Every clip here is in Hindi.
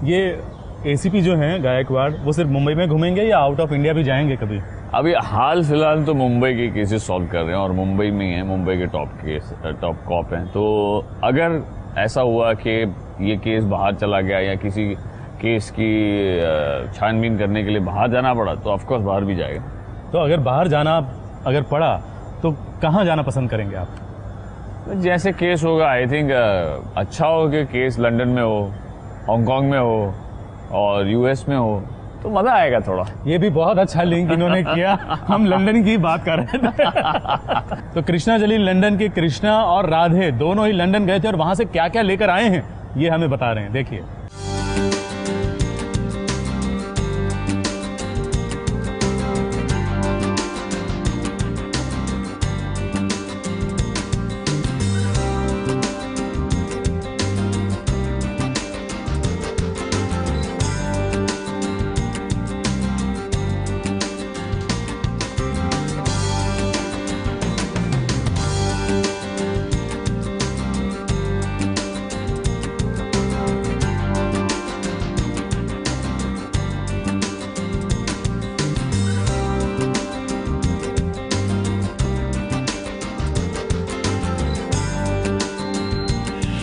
ये एसीपी जो हैं गायकवाड़, वो सिर्फ मुंबई में घूमेंगे या आउट ऑफ इंडिया भी जाएंगे कभी? अभी हाल फिलहाल तो मुंबई के केसेस सॉल्व कर रहे हैं और मुंबई में ही हैं, मुंबई के टॉप कॉप हैं। तो अगर ऐसा हुआ कि ये केस बाहर चला गया या किसी केस की छानबीन करने के लिए बाहर जाना पड़ा तो ऑफकोर्स बाहर भी जाएगा। तो अगर बाहर जाना अगर पड़ा तो कहाँ जाना पसंद करेंगे आप? जैसे केस होगा, आई थिंक अच्छा हो कि केस लंदन में हो, हांगकांग में हो और यूएस में हो, तो मजा आएगा थोड़ा। ये भी बहुत अच्छा लिंक इन्होंने किया, हम लंदन की बात कर रहे थे। तो कृष्णा जलील लंदन के कृष्णा और राधे दोनों ही लंदन गए थे और वहां से क्या क्या लेकर आए हैं ये हमें बता रहे हैं, देखिए।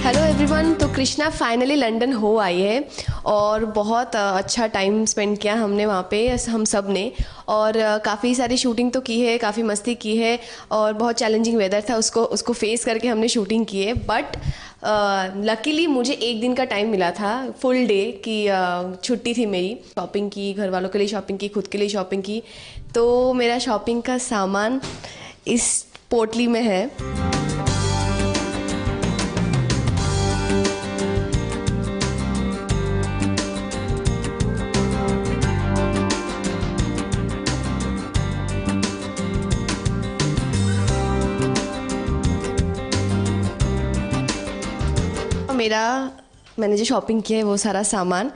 हेलो एवरीवन, तो कृष्णा फाइनली लंदन हो आई है और बहुत अच्छा टाइम स्पेंड किया हमने वहाँ पे, हम सब ने। और काफ़ी सारी शूटिंग तो की है, काफ़ी मस्ती की है और बहुत चैलेंजिंग वेदर था, उसको फेस करके हमने शूटिंग की है। बट लकीली मुझे एक दिन का टाइम मिला था, फुल डे की छुट्टी थी मेरी। शॉपिंग की, घर वालों के लिए शॉपिंग की, खुद के लिए शॉपिंग की। तो मेरा शॉपिंग का सामान इस पोटली में है। मैंने जो शॉपिंग किया है वो सारा सामान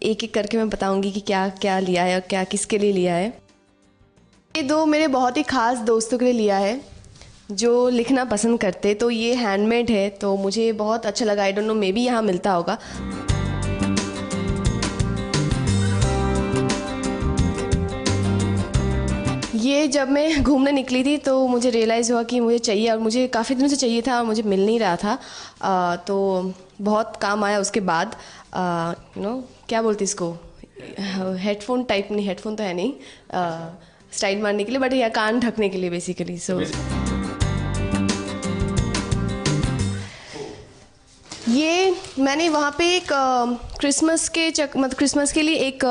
एक एक करके मैं बताऊंगी कि क्या क्या लिया है और क्या किसके लिए लिया है। ये दो मेरे बहुत ही ख़ास दोस्तों के लिए लिया है जो लिखना पसंद करते, तो ये हैंडमेड है तो मुझे बहुत अच्छा लगा। I don't know, may be यहाँ मिलता होगा। ये जब मैं घूमने निकली थी तो मुझे रियलाइज़ हुआ कि मुझे चाहिए और मुझे काफ़ी दिनों से चाहिए था और मुझे मिल नहीं रहा था। तो बहुत काम आया उसके बाद। क्या बोलते इसको, हेडफोन टाइप, नहीं हेडफोन तो है नहीं, स्टाइल मारने के लिए, बट या कान ढकने के लिए बेसिकली। सो ये मैंने वहाँ पे एक क्रिसमस के मतलब क्रिसमस के लिए एक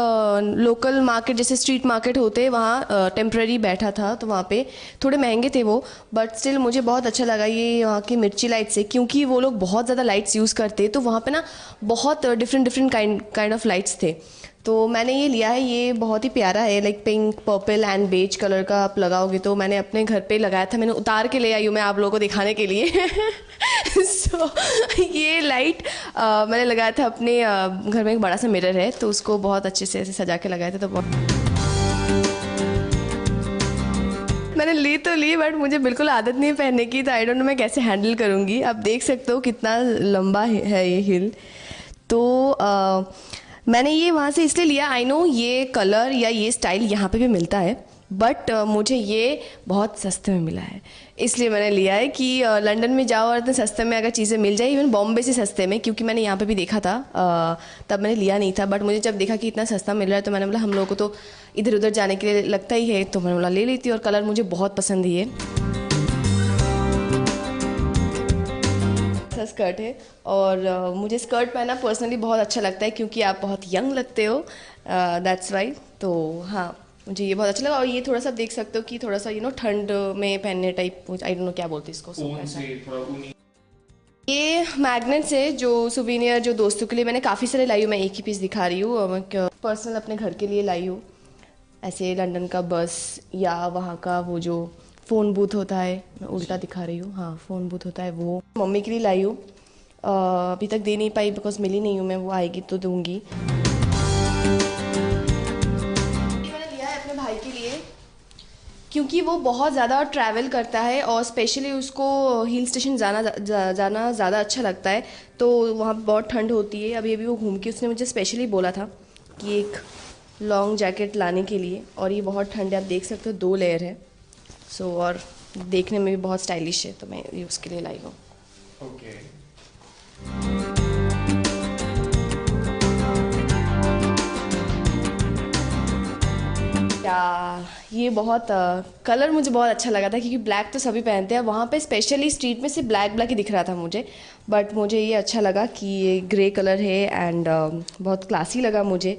लोकल मार्केट, जैसे स्ट्रीट मार्केट होते हैं, वहाँ टेम्प्रेरी बैठा था। तो वहाँ पे थोड़े महंगे थे वो, बट स्टिल मुझे बहुत अच्छा लगा ये वहाँ की मिर्ची लाइट्स से, क्योंकि वो लोग बहुत ज़्यादा लाइट्स यूज़ करते हैं। तो वहाँ पे ना बहुत डिफरेंट काइंड ऑफ लाइट्स थे। तो मैंने ये लिया है, ये बहुत ही प्यारा है, like pink, purple and beige colour का आप लगाओगे। तो मैंने अपने घर पे लगाया था, मैंने उतार के ले आई हूँ मैं आप लोगों को दिखाने के लिए। सो ये लाइट मैंने लगाया था अपने घर में, एक बड़ा सा मिरर है तो उसको बहुत अच्छे से ऐसे सजा के लगाया था। तो बहुत मैंने ली तो ली, बट मुझे बिल्कुल आदत नहीं पहनने की, तो आई डोंट नो मैं कैसे हैंडल करूँगी। आप देख सकते हो कितना लंबा है ये हिल। तो मैंने ये वहाँ से इसलिए लिया, आई नो ये कलर या ये स्टाइल यहाँ पे भी मिलता है, बट मुझे ये बहुत सस्ते में मिला है, इसलिए मैंने लिया है कि लंदन में जाओ और इतने सस्ते में अगर चीज़ें मिल जाए, इवन बॉम्बे से सस्ते में, क्योंकि मैंने यहाँ पे भी देखा था, तब मैंने लिया नहीं था। बट मुझे जब देखा कि इतना सस्ता मिल रहा है तो मैंने बोला हम लोगों को तो इधर उधर जाने के लिए लगता ही है, तो मैंने बोला ले लेती। और कलर मुझे बहुत पसंद है। ये स्कर्ट है और मुझे स्कर्ट पहनना पर्सनली बहुत अच्छा लगता है, क्योंकि आप बहुत यंग लगते हो, दैट्स वाई। तो हाँ, मुझे ये बहुत अच्छा लगा। और ये थोड़ा सा देख सकते हो कि थोड़ा सा ठंड में पहनने टाइप, आई डोंट नो क्या बोलते इसको। ये मैग्नेट्स है जो सुवीनियर, जो दोस्तों के लिए मैंने काफ़ी सारे लाई हूँ। मैं एक ही पीस दिखा रही हूँ, मैं पर्सनल अपने घर के लिए लाई हूँ। ऐसे लंदन का बस या वहाँ का वो जो फ़ोन बूथ होता है, मैं उल्टा दिखा रही हूँ, हाँ फ़ोन बूथ होता है वो, मम्मी के लिए लाई हूँ। अभी तक दे नहीं पाई बिकॉज मिली नहीं हूँ मैं, वो आएगी तो दूँगी। ये मैंने लिया है अपने भाई के लिए, क्योंकि वो बहुत ज़्यादा ट्रैवल करता है और स्पेशली उसको हिल स्टेशन जाना ज़्यादा अच्छा लगता है, तो वहाँ बहुत ठंड होती है। अभी वो घूम के उसने मुझे स्पेशली बोला था कि एक लॉन्ग जैकेट लाने के लिए, और ये बहुत ठंड है, आप देख सकते हो 2 लेयर है। सो और देखने में भी बहुत स्टाइलिश है, तो मैं ये उसके लिए लाई हूँ। ये बहुत कलर मुझे बहुत अच्छा लगा था, क्योंकि ब्लैक तो सभी पहनते हैं, वहाँ पे स्पेशली स्ट्रीट में सिर्फ ब्लैक ब्लैक ही दिख रहा था मुझे, बट मुझे ये अच्छा लगा कि ये ग्रे कलर है एंड बहुत क्लासी लगा मुझे।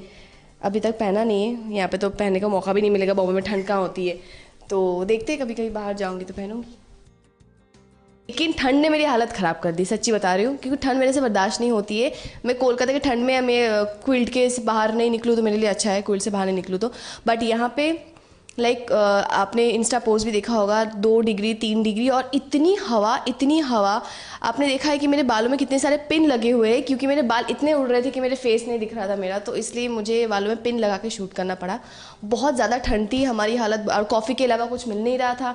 अभी तक पहना नहीं है, यहाँ पे तो पहनने का मौका भी नहीं मिलेगा, बॉम्बे में ठंड कहाँ होती है, तो देखते हैं कभी कभी बाहर जाऊँगी तो पहनूँगी। लेकिन ठंड ने मेरी हालत ख़राब कर दी, सच्ची बता रही हूँ, क्योंकि ठंड मेरे से बर्दाश्त नहीं होती है। मैं कोलकाता की ठंड में मैं क्विल्ट के बाहर नहीं निकलूँ तो मेरे लिए अच्छा है, क्विल्ट से बाहर नहीं निकलूँ तो। बट यहाँ पे आपने इंस्टा पोस्ट भी देखा होगा, 2 डिग्री 3 डिग्री और इतनी हवा। आपने देखा है कि मेरे बालों में कितने सारे पिन लगे हुए हैं, क्योंकि मेरे बाल इतने उड़ रहे थे कि मेरे फेस नहीं दिख रहा था मेरा, तो इसलिए मुझे बालों में पिन लगा के शूट करना पड़ा। बहुत ज़्यादा ठंड थी, हमारी हालत, और कॉफ़ी के अलावा कुछ मिल नहीं रहा था,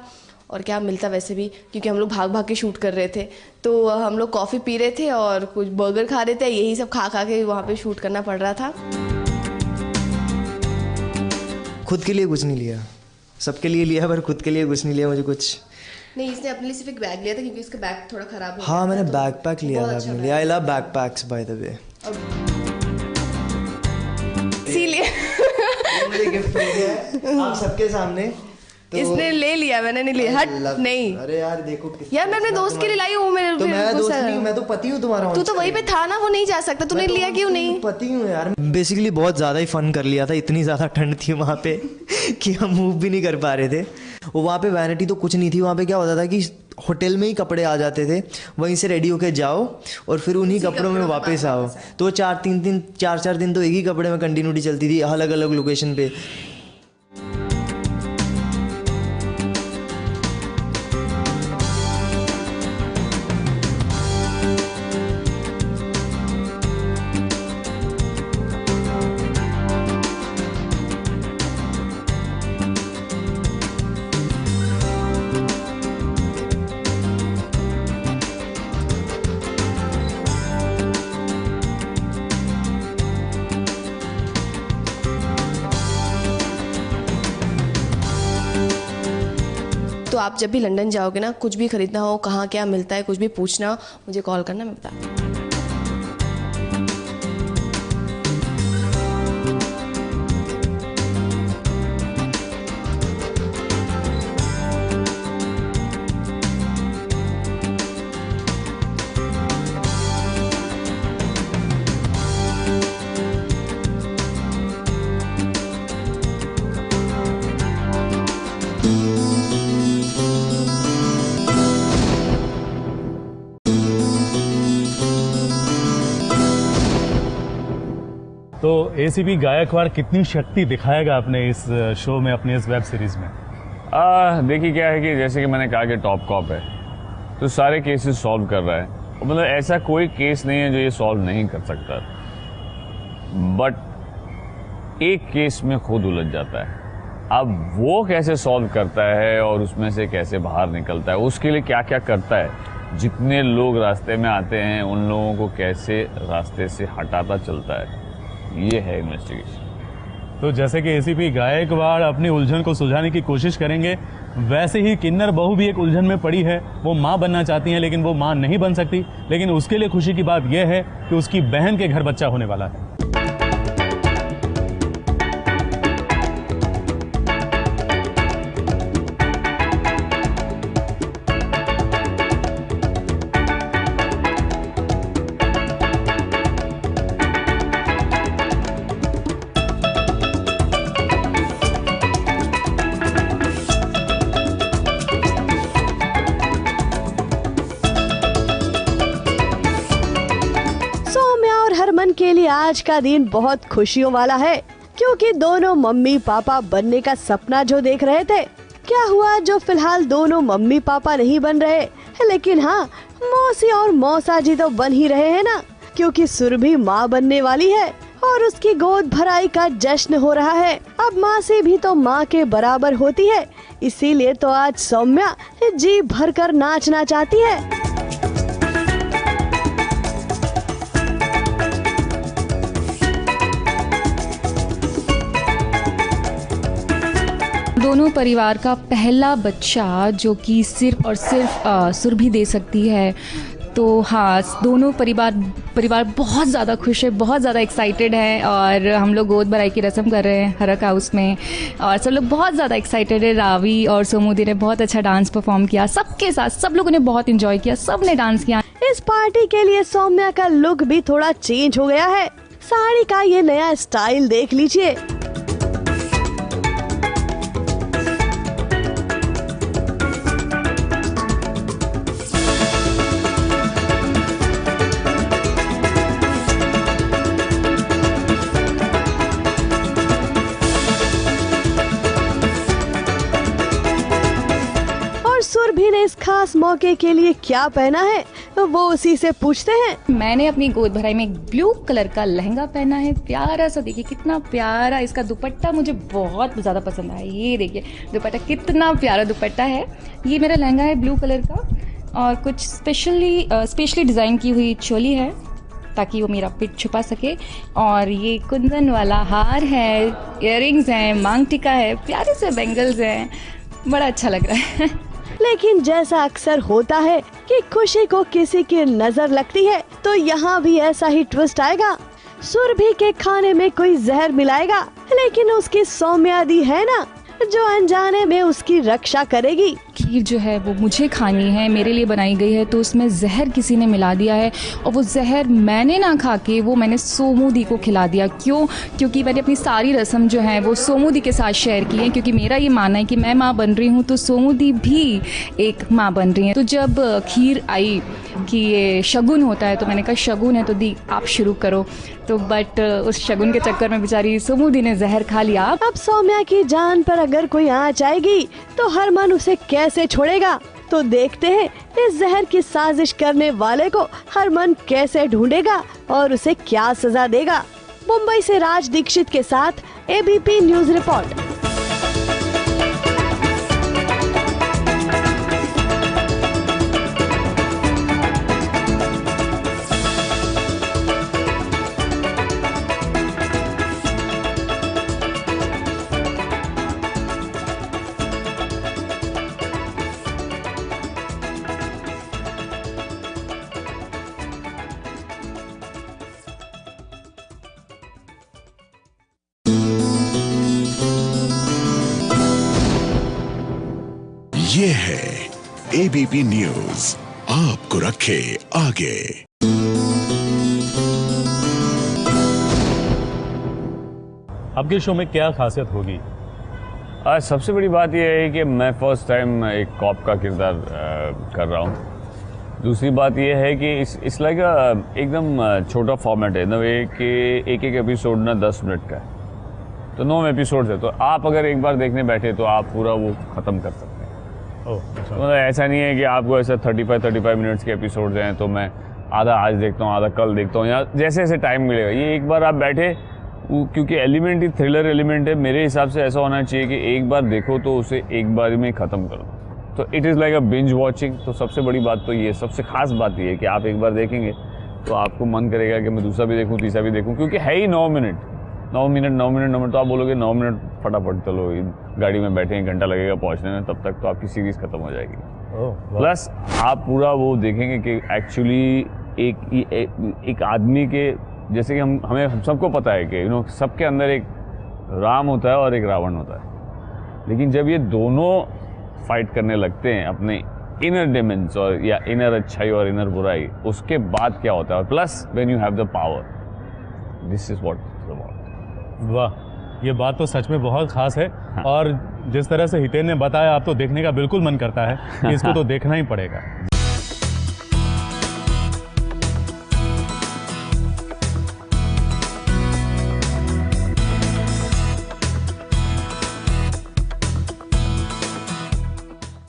और क्या मिलता वैसे भी, क्योंकि हम लोग भाग भाग के शूट कर रहे थे, तो हम लोग कॉफ़ी पी रहे थे और कुछ बर्गर खा रहे थे, यही सब खा के वहाँ पे शूट करना पड़ रहा था। खुद के लिए कुछ नहीं लिया, सबके लिए लिया, पर खुद के लिए कुछ नहीं लिया मुझे कुछ नहीं। इसने अपने लिए सिर्फ एक बैग लिया था, क्योंकि इसका बैग थोड़ा ख़राब हो हाँ, गया मैंने था, बैकपैक लिया था अपने लिए। I love backpacks by the way, इसीलिए मुझे गिफ्ट मिल गया है आप सबके सामने। तो इसने ले लिया, मैंने नहीं लिया। हट नहीं, अरे यार देखो यार मैं अपने दोस्त के लिए लाई हूँ। मेरे तो मैं दोस्त नहीं हूँ, मैं तो पति हूँ तुम्हारा। तू तो वहीं पे था ना, वो नहीं जा सकता, तूने लिया क्यों नहीं? पति हूँ यार। बेसिकली बहुत ज़्यादा ही फन कर लिया था, इतनी ज़्यादा ठंड थी वहाँ पे कि हम मूव भी नहीं कर पा रहे थे। वो वहाँ पे वैनिटी तो कुछ नहीं थी, वहाँ पे क्या होता था कि होटल में ही कपड़े आ जाते थे, वहीं से रेडी होके जाओ और फिर उन्हीं कपड़ों में वापस आओ। तो 4 दिन तो एक ही कपड़े में कंटिन्यूटी चलती थी, अलग अलग लोकेशन पे। तो आप जब भी लंदन जाओगे ना, कुछ भी खरीदना हो, कहाँ क्या मिलता है, कुछ भी पूछना हो, मुझे कॉल करना, मैं बता दूँ। तो एसीपी गायकवाड़ कितनी शक्ति दिखाएगा अपने इस शो में, अपने इस वेब सीरीज में? देखिए क्या है कि जैसे कि मैंने कहा कि टॉप कॉप है, तो सारे केसेस सॉल्व कर रहा है। मतलब ऐसा कोई केस नहीं है जो ये सॉल्व नहीं कर सकता, बट एक केस में खुद उलझ जाता है। अब वो कैसे सॉल्व करता है और उसमें से कैसे बाहर निकलता है, उसके लिए क्या क्या करता है, जितने लोग रास्ते में आते हैं उन लोगों को कैसे रास्ते से हटाता चलता है, ये है इन्वेस्टिगेशन। तो जैसे कि एसीपी गायकवाड़ अपनी उलझन को सुलझाने की कोशिश करेंगे, वैसे ही किन्नर बहू भी एक उलझन में पड़ी है। वो माँ बनना चाहती हैं, लेकिन वो माँ नहीं बन सकती। लेकिन उसके लिए खुशी की बात यह है कि उसकी बहन के घर बच्चा होने वाला है। हरमन के लिए आज का दिन बहुत खुशियों वाला है, क्योंकि दोनों मम्मी पापा बनने का सपना जो देख रहे थे, क्या हुआ जो फिलहाल दोनों मम्मी पापा नहीं बन रहे, लेकिन हाँ मौसी और मौसा जी तो बन ही रहे हैं ना, क्योंकि सुरभि माँ बनने वाली है और उसकी गोद भराई का जश्न हो रहा है। अब माँ से भी तो माँ के बराबर होती है, इसीलिए तो आज सौम्या जी भरकर नाचना चाहती है। दोनों परिवार का पहला बच्चा जो कि सिर्फ और सिर्फ सुरभि दे सकती है। तो हाँ, दोनों परिवार बहुत ज़्यादा खुश है, बहुत ज़्यादा एक्साइटेड है और हम लोग गोद भराई की रस्म कर रहे हैं हरक हाउस में और सब लोग बहुत ज़्यादा एक्साइटेड है। रावी और सोमुदी ने बहुत अच्छा डांस परफॉर्म किया, सबके साथ सब लोगों ने बहुत एंजॉय किया, सब ने डांस किया। इस पार्टी के लिए सौम्या का लुक भी थोड़ा चेंज हो गया है। साड़ी का ये नया स्टाइल देख लीजिए। सुरभि ने इस खास मौके के लिए क्या पहना है वो उसी से पूछते हैं। मैंने अपनी गोद भराई में एक ब्लू कलर का लहंगा पहना है, प्यारा सा। देखिए कितना प्यारा, इसका दुपट्टा मुझे बहुत ज़्यादा पसंद आया। ये देखिए दुपट्टा, कितना प्यारा दुपट्टा है। ये मेरा लहंगा है ब्लू कलर का और कुछ स्पेशली डिज़ाइन की हुई चोली है ताकि वो मेरा पिट छुपा सके। और ये कुंदन वाला हार है, इयररिंग्स हैं, मांग टिका है, प्यारे से बैंगल्स हैं, बड़ा अच्छा लग रहा है। लेकिन जैसा अक्सर होता है कि खुशी को किसी की नजर लगती है, तो यहाँ भी ऐसा ही ट्विस्ट आएगा। सुरभि के खाने में कोई जहर मिलाएगा, लेकिन उसकी सौम्या दी है ना जो अनजाने में उसकी रक्षा करेगी। खीर जो है वो मुझे खानी है, मेरे लिए बनाई गई है, तो उसमें जहर किसी ने मिला दिया है और वो जहर मैंने ना खा के वो मैंने सोमू दी को खिला दिया। क्यों? क्योंकि मैंने अपनी सारी रस्म जो है वो सोमू दी के साथ शेयर की है, क्योंकि मेरा ये मानना है कि मैं माँ बन रही हूँ तो सोमू दी भी एक माँ बन रही है। तो जब खीर आई कि ये शगुन होता है तो मैंने कहा शगुन है तो दी आप शुरू करो। तो बट उस शगुन के चक्कर में बेचारी सोमू दी ने जहर खा लिया। अब सौम्या की जान पर अगर कोई आँच आएगी तो हरमन उसे कैसे छोड़ेगा? तो देखते हैं इस जहर की साजिश करने वाले को हरमन कैसे ढूंढेगा और उसे क्या सजा देगा। मुंबई से राज दीक्षित के साथ एबीपी न्यूज रिपोर्ट। ये है एबीपी न्यूज, आपको रखे आगे। आपके शो में क्या खासियत होगी? आज सबसे बड़ी बात यह है कि मैं फर्स्ट टाइम एक कॉप का किरदार कर रहा हूँ। दूसरी बात यह है कि इस लाइक एकदम छोटा फॉर्मेट है ना, एक एपिसोड ना 10 मिनट का है, तो 9 एपिसोड है, तो आप अगर एक बार देखने बैठे तो आप पूरा वो ख़त्म कर सकते हैं। मतलब ऐसा नहीं है कि आपको ऐसा 35 मिनट्स के एपिसोड हैं तो मैं आधा आज देखता हूँ आधा कल देखता हूँ, या जैसे जैसे टाइम मिलेगा। ये एक बार आप बैठे, क्योंकि एलिमेंट ही थ्रिलर एलिमेंट है, मेरे हिसाब से ऐसा होना चाहिए कि एक बार देखो तो उसे एक बार में ख़त्म करो। तो it is like a binge watching. तो सबसे बड़ी बात तो ये, सबसे खास बात ये है कि आप एक बार देखेंगे तो आपको मन करेगा कि मैं दूसरा भी देखूँ, तीसरा भी देखूँ, क्योंकि है ही 9 मिनट। तो आप बोलोगे 9 मिनट फटाफट चलो गाड़ी में बैठे, 1 घंटा लगेगा पहुंचने में, तब तक तो आपकी सीरीज खत्म हो जाएगी। प्लस आप पूरा वो देखेंगे कि एक्चुअली एक आदमी के, जैसे कि हम सबको पता है कि सबके अंदर एक राम होता है और एक रावण होता है, लेकिन जब ये दोनों फाइट करने लगते हैं अपने इनर डिमेंस और या इनर अच्छाई और इनर बुराई, उसके बाद क्या होता है। Plus when you have the power, this is what it's about. वाह, ये बात तो सच में बहुत खास है। हाँ। और जिस तरह से हितेन ने बताया, आप तो देखने का बिल्कुल मन करता है कि इसको तो देखना ही पड़ेगा।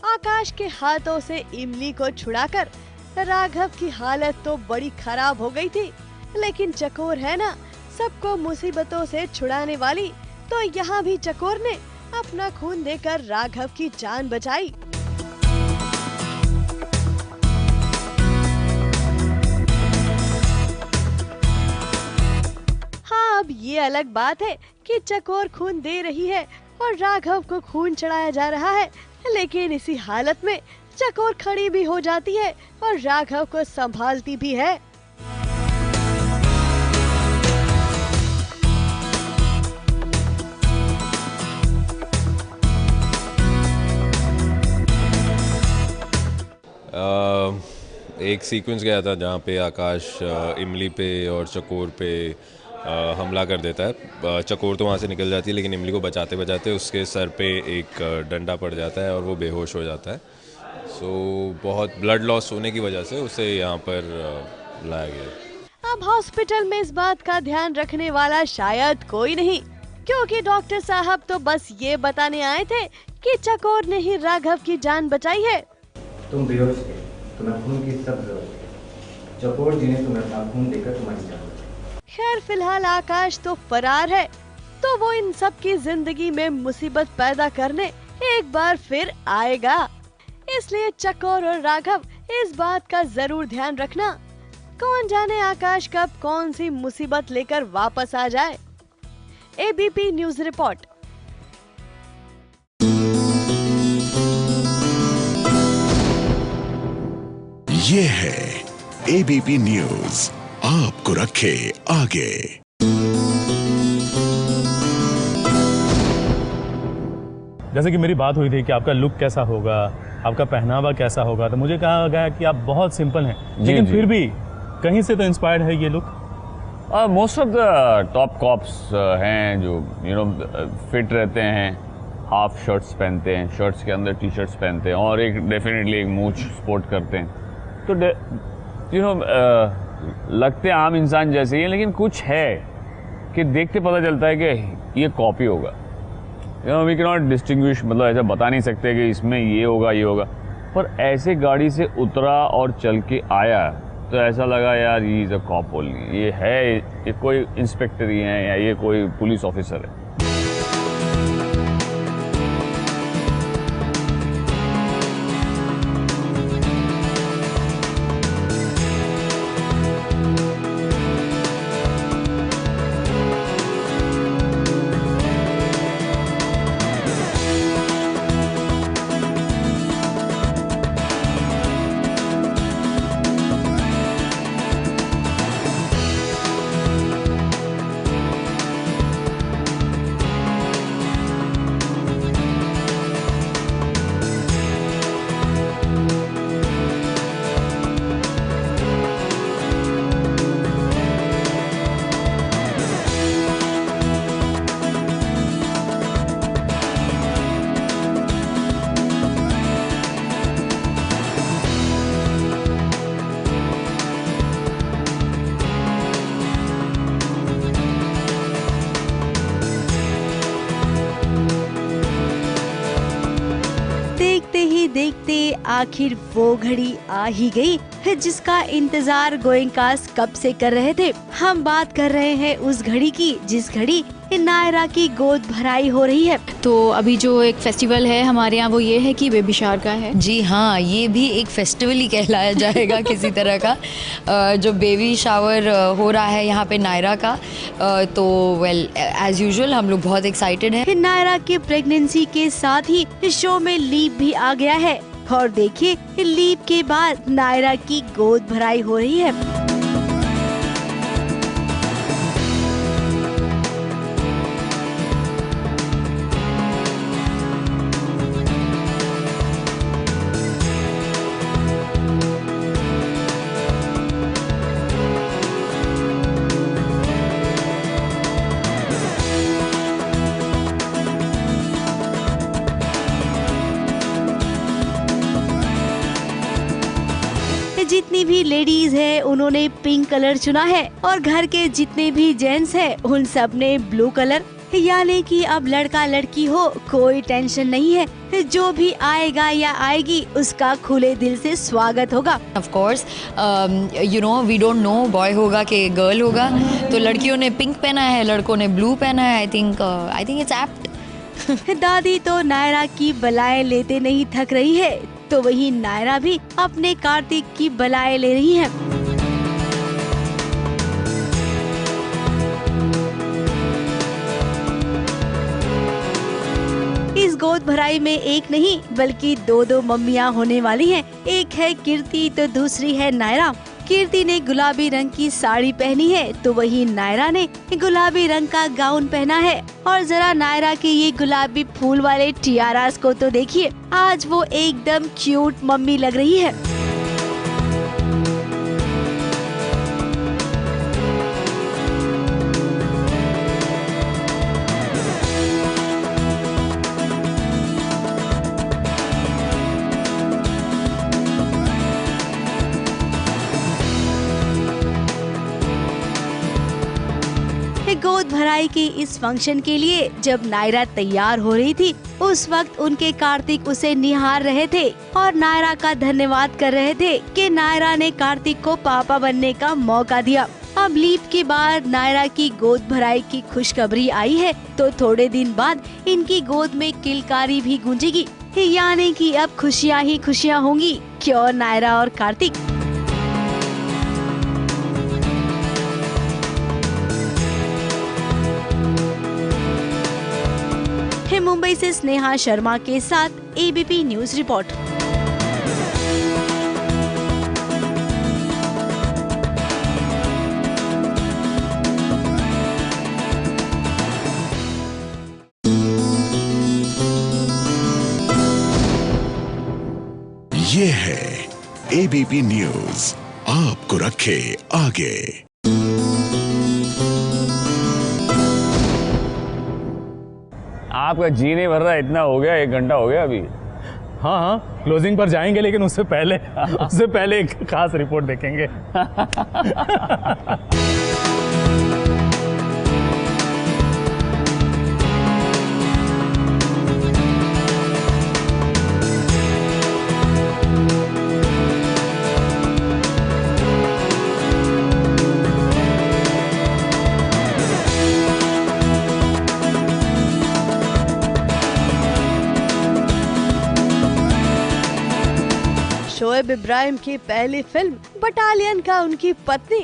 आकाश के हाथों से इमली को छुड़ाकर राघव की हालत तो बड़ी खराब हो गई थी, लेकिन चकोर है ना, सबको मुसीबतों से छुड़ाने वाली, तो यहाँ भी चकोर ने अपना खून देकर राघव की जान बचाई। हाँ, अब ये अलग बात है कि चकोर खून दे रही है और राघव को खून चढ़ाया जा रहा है, लेकिन इसी हालत में चकोर खड़ी भी हो जाती है और राघव को संभालती भी है। एक सीक्वेंस गया था जहाँ पे आकाश इमली पे और चकोर पे हमला कर देता है। चकोर तो वहाँ से निकल जाती है, लेकिन इमली को बचाते बचाते उसके सर पे एक डंडा पड़ जाता है और वो बेहोश हो जाता है। सो बहुत ब्लड लॉस होने की वजह से उसे यहाँ पर लाया गया। अब हॉस्पिटल में इस बात का ध्यान रखने वाला शायद कोई नहीं, क्योंकि डॉक्टर साहब तो बस ये बताने आए थे कि चकोर ने ही राघव की जान बचाई है। तुम बेहोश थे, तुम्हें खून की सब जरूरत है। चकोर जी ने तुम्हें अपना खून देकर तुम्हारी जान बचाई। खैर फिलहाल आकाश तो फरार है, तो वो इन सब की जिंदगी में मुसीबत पैदा करने एक बार फिर आएगा। इसलिए चकोर और राघव इस बात का जरूर ध्यान रखना। कौन जाने आकाश कब कौन सी मुसीबत लेकर वापस आ जाए। ABP news report. ये है एबीपी न्यूज, आपको रखे आगे। जैसे कि मेरी बात हुई थी कि आपका लुक कैसा होगा, आपका पहनावा कैसा होगा, तो मुझे कहा गया कि आप बहुत सिंपल हैं, लेकिन फिर भी कहीं से तो इंस्पायर्ड है ये look. Most of the top cops हैं जो फिट रहते हैं, हाफ शर्ट्स पहनते हैं, शर्ट्स के अंदर टी शर्ट्स पहनते हैं और एक डेफिनेटली एक मूंछ स्पोर्ट करते हैं। तो लगते आम इंसान जैसे ही हैं, लेकिन कुछ है कि देखते पता चलता है कि ये कॉपी होगा। वी कैन नॉट डिस्टिंग्विश, मतलब ऐसा बता नहीं सकते कि इसमें ये होगा ये होगा। पर ऐसे गाड़ी से उतरा और चल के आया तो ऐसा लगा यार ये इज अ कॉप ओनली, ये है, ये कोई इंस्पेक्टर ही है या ये कोई पुलिस ऑफिसर है। देखते आखिर वो घड़ी आ ही गई जिसका इंतजार गोयंकास कब से कर रहे थे। हम बात कर रहे हैं उस घड़ी की जिस घड़ी नायरा की गोद भराई हो रही है। तो अभी जो एक फेस्टिवल है हमारे यहाँ वो ये है कि बेबी शावर का है। जी हाँ, ये भी एक फेस्टिवल ही कहलाया जाएगा किसी तरह का। जो बेबी शावर हो रहा है यहाँ पे नायरा का, तो वेल एज यूजुअल हम लोग बहुत एक्साइटेड हैं। नायरा की प्रेगनेंसी के साथ ही इस शो में लीप भी आ गया है और देखिए लीप के बाद नायरा की गोद भराई हो रही है। जितनी भी लेडीज है उन्होंने पिंक कलर चुना है और घर के जितने भी जेंट्स हैं उन सब ने ब्लू कलर। यानी कि अब लड़का लड़की हो कोई टेंशन नहीं है, जो भी आएगा या आएगी उसका खुले दिल से स्वागत होगा। Of course you know we don't know boy होगा कि गर्ल होगा, तो लड़कियों ने पिंक पहना है, लड़कों ने ब्लू पहना है। I think it's apt. दादी तो नायरा की बलाएं लेते नहीं थक रही है, तो वही नायरा भी अपने कार्तिक की बलाएं ले रही है। इस गोद भराई में एक नहीं बल्कि दो मम्मियां होने वाली हैं। एक है कीर्ति तो दूसरी है नायरा। कीर्ति ने गुलाबी रंग की साड़ी पहनी है, तो वही नायरा ने गुलाबी रंग का गाउन पहना है। और जरा नायरा के ये गुलाबी फूल वाले टियारास को तो देखिए, आज वो एकदम क्यूट मम्मी लग रही है। गोद भराई के इस फंक्शन के लिए जब नायरा तैयार हो रही थी, उस वक्त उनके कार्तिक उसे निहार रहे थे और नायरा का धन्यवाद कर रहे थे कि नायरा ने कार्तिक को पापा बनने का मौका दिया। अब लीप के बाद नायरा की गोद भराई की खुशखबरी आई है, तो थोड़े दिन बाद इनकी गोद में किलकारी भी गूंजेगी, यानी कि अब खुशियाँ ही खुशियाँ होंगी। क्यों नायरा और कार्तिक। मुंबई से स्नेहा शर्मा के साथ एबीपी न्यूज रिपोर्ट। ये है एबीपी न्यूज, आपको रखे आगे। आपका जी नहीं भर रहा, इतना हो गया, 1 घंटा हो गया अभी। हाँ हाँ, क्लोजिंग पर जाएंगे, लेकिन उससे पहले एक खास रिपोर्ट देखेंगे। शोएब इब्राहिम की पहली फिल्म बटालियन का उनकी पत्नी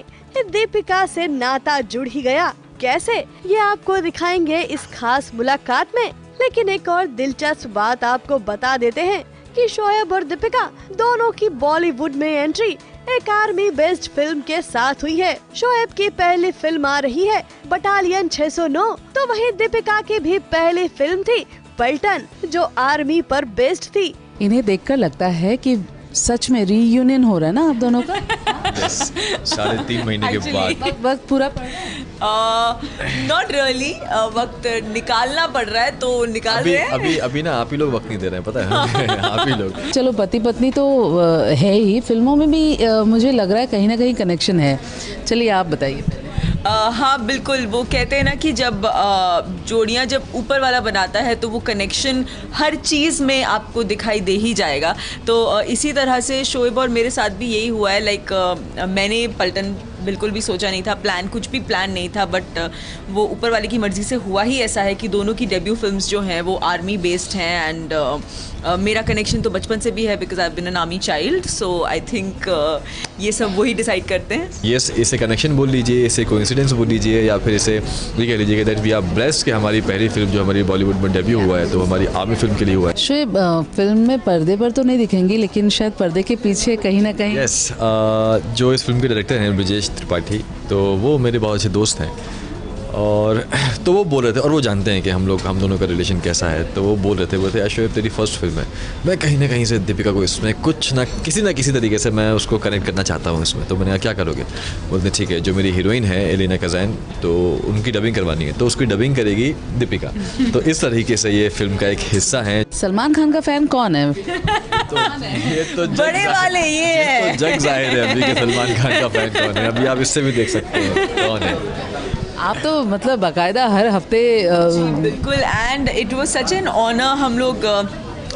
दीपिका से नाता जुड़ ही गया। कैसे, ये आपको दिखाएंगे इस खास मुलाकात में। लेकिन एक और दिलचस्प बात आपको बता देते हैं कि शोएब और दीपिका दोनों की बॉलीवुड में एंट्री एक आर्मी बेस्ड फिल्म के साथ हुई है। शोएब की पहली फिल्म आ रही है बटालियन 609, तो वहीं दीपिका की भी पहली फिल्म थी पलटन, जो आर्मी पर बेस्ड थी। इन्हें देखकर लगता है कि सच में रीयूनियन हो रहा है ना आप दोनों का। 3.5 महीने के बाद वक्त पूरा नॉट रियली वक्त निकालना पड़ रहा है, तो निकाल रहे हैं। अभी ना आप ही लोग वक्त नहीं दे रहे हैं, पता है। आप ही लोग। चलो, पति पत्नी तो है ही, फिल्मों में भी मुझे लग रहा है कहीं ना कहीं कनेक्शन है। चलिए आप बताइए। हाँ बिल्कुल, वो कहते हैं ना कि जब जोड़ियाँ जब ऊपर वाला बनाता है तो वो कनेक्शन हर चीज़ में आपको दिखाई दे ही जाएगा। तो इसी तरह से शोएब और मेरे साथ भी यही हुआ है। लाइक मैंने पलटन बिल्कुल भी सोचा नहीं था, कुछ भी प्लान नहीं था, बट वो ऊपर वाले की मर्ज़ी से हुआ ही ऐसा है कि दोनों की डेब्यू फिल्म्स जो हैं वो आर्मी बेस्ड हैं। एंड मेरा कनेक्शन तो बचपन से भी है, because I have been an army child. So I think ये सब वही डिसाइड करते हैं। यस, इसे कनेक्शन बोल लीजिए, इसे कोइंसिडेंस बोल लीजिए, या फिर इसे ये कह लीजिए दैट वी आर ब्लेस्ड कि हमारी पहली फिल्म जो हमारी बॉलीवुड में डेब्यू हुआ है, तो हमारी आर्मी फिल्म के लिए हुआ है। शोएब फिल्म में पर्दे पर तो नहीं दिखेंगी, लेकिन शायद पर्दे के पीछे कहीं ना कहीं। यस, जो इस फिल्म के डायरेक्टर हैं ब्रिजेश त्रिपाठी, तो वो मेरे बहुत अच्छे दोस्त हैं। और तो वो बोल रहे थे, और वो जानते हैं कि हम दोनों का रिलेशन कैसा है, तो वो बोल रहे थे शोएब तेरी फर्स्ट फिल्म है, मैं कहीं ना कहीं से दीपिका को इसमें कुछ ना किसी तरीके से मैं उसको कनेक्ट करना चाहता हूँ इसमें। तो मैंने कहा क्या करोगे? बोलते ठीक है, जो मेरी हीरोइन है एलिना कज़ैन, तो उनकी डबिंग करवानी है, तो उसकी डबिंग करेगी दीपिका। तो इस तरीके से ये फिल्म का एक हिस्सा है। सलमान खान का फैन कौन है? ये तो बड़े वाले ये है। तो जग जाहिर है अभी कि सलमान खान का फैन कौन है। अभी आप इससे भी देख सकते हैं कौन है। आप तो मतलब बाकायदा हर हफ्ते बिल्कुल, and it was such an honour. हम लोग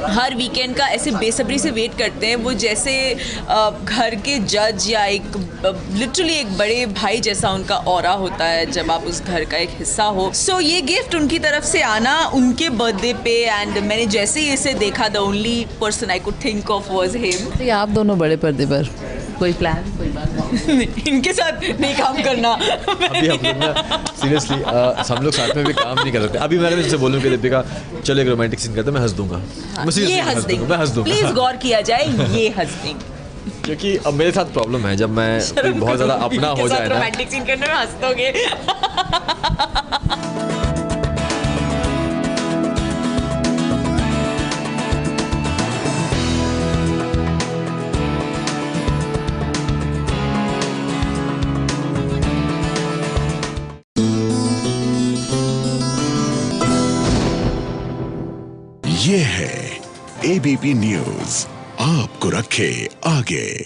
हर वीकेंड का ऐसे बेसब्री से वेट करते हैं। वो जैसे घर के जज या एक लिटरली एक बड़े भाई जैसा उनका ऑरा होता है जब आप उस घर का एक हिस्सा हो। सो ये गिफ्ट उनकी तरफ से आना उनके बर्थडे पे, एंड मैंने जैसे ही इसे देखा, the only person I could think of was him. तो आप दोनों बड़े पर्दे पर कोई प्लान, कोई बात? इनके साथ नहीं काम करना। अभी हम लोग ना सीरियसली हम लोग साथ में भी काम नहीं कर सकते। अभी मैं अगर इनसे बोलूँ कि दीपिका चलो एक रोमांटिक सीन करते, मैं हंस दूंगा। मैं seriously ये हंस देंगे, मैं हंस दूंगा। प्लीज गौर किया जाए, ये हंस देंगे। क्योंकि अब मेरे साथ प्रॉब्लम है, जब मैं कोई बहुत ज़्यादा अपना हो जाए ना, रोमांटिक सीन करने में हंस दोगे। ये है एबीपी न्यूज़, आपको रखे आगे।